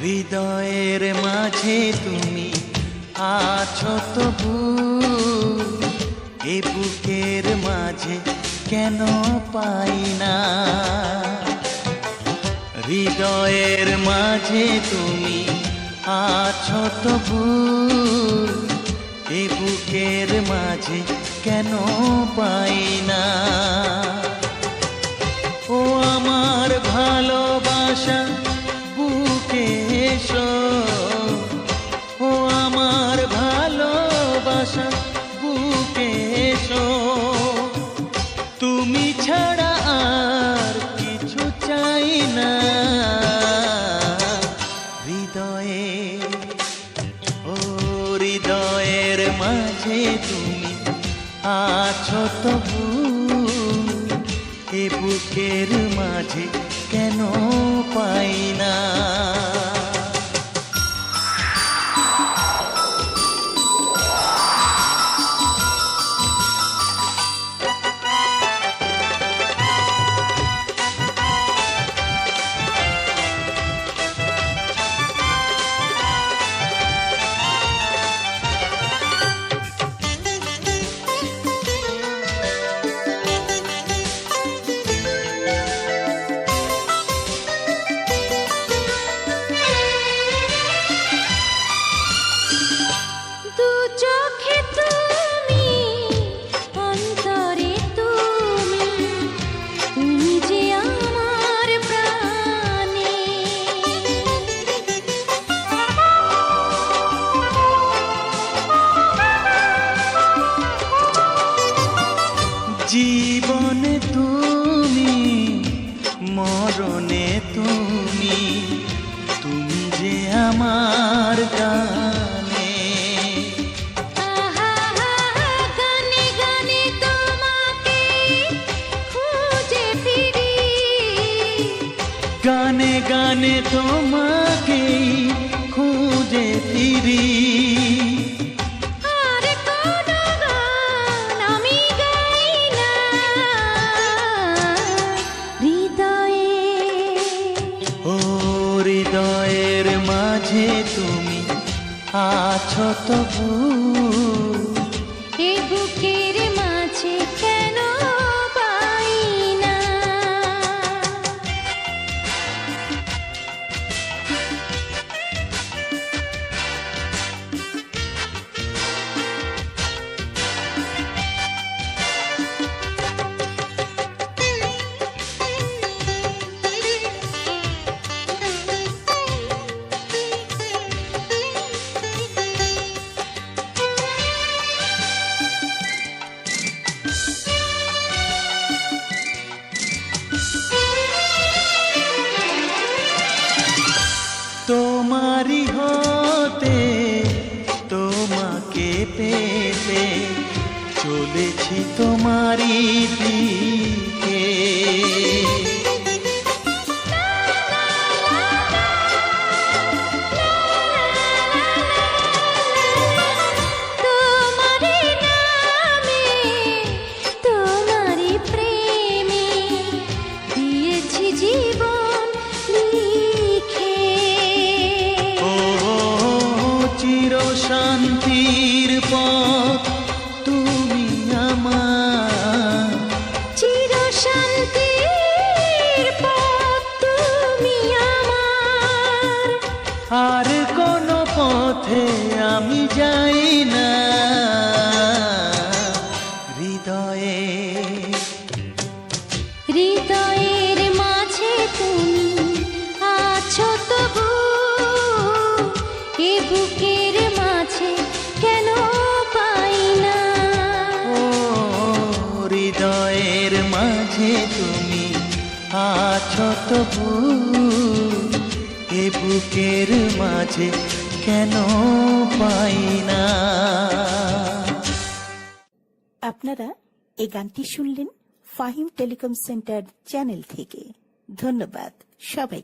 হৃদয়ের মাঝে তুমি আছো তবু, এ বুকের মাঝে কেন পাই না। হৃদয়ের মাঝে তুমি আছো তবু, এ বুকের মাঝে কেন পাই না। ও আমার ভালোবাসা বুকে এসো, ও আমার ভালোবাসা বুকে এসো। তুমি ছাড়া আর কিছু চাই না। হৃদয়ে, ও হৃদয়ের মাঝে তুমি আছো তবু, এ বুকের মাঝে কেন পাই না। জীবনে তুমি, মরণে তুমি, তুমি যে আমার গানে। গানে গানে তোমাকে খুঁজে ফিরি, গানে গানে তোমাকে খুঁজে ফিরি। হৃদয়ের মাঝে তুমি আছো তবু, এ বুকের মাঝে কেন পাই না। তোমারি হতে তোমাকে পেতে চলেছি তোমারি দিকে। তোমারি নামে তোমারি প্রেমে দিয়েছি জীবন লিখে। চির শান্তির পথ তুমি আমার, চির শান্তির পথ তুমি আমার। আর কোন পথে আমি যাই না। হৃদয়ে, হৃদয়ের মাঝে তুমি আছো তবু, এ বুকের মাঝে কেন পাই না। ও হৃদয়ের মাঝে তুমি আছো তবু, এ বুকের মাঝে কেন পাই না। আপনারা এই গানটি শুনলেন ফাহিম টেলিকম সেন্টার চ্যানেল থেকে। ধন্যবাদ সবাই।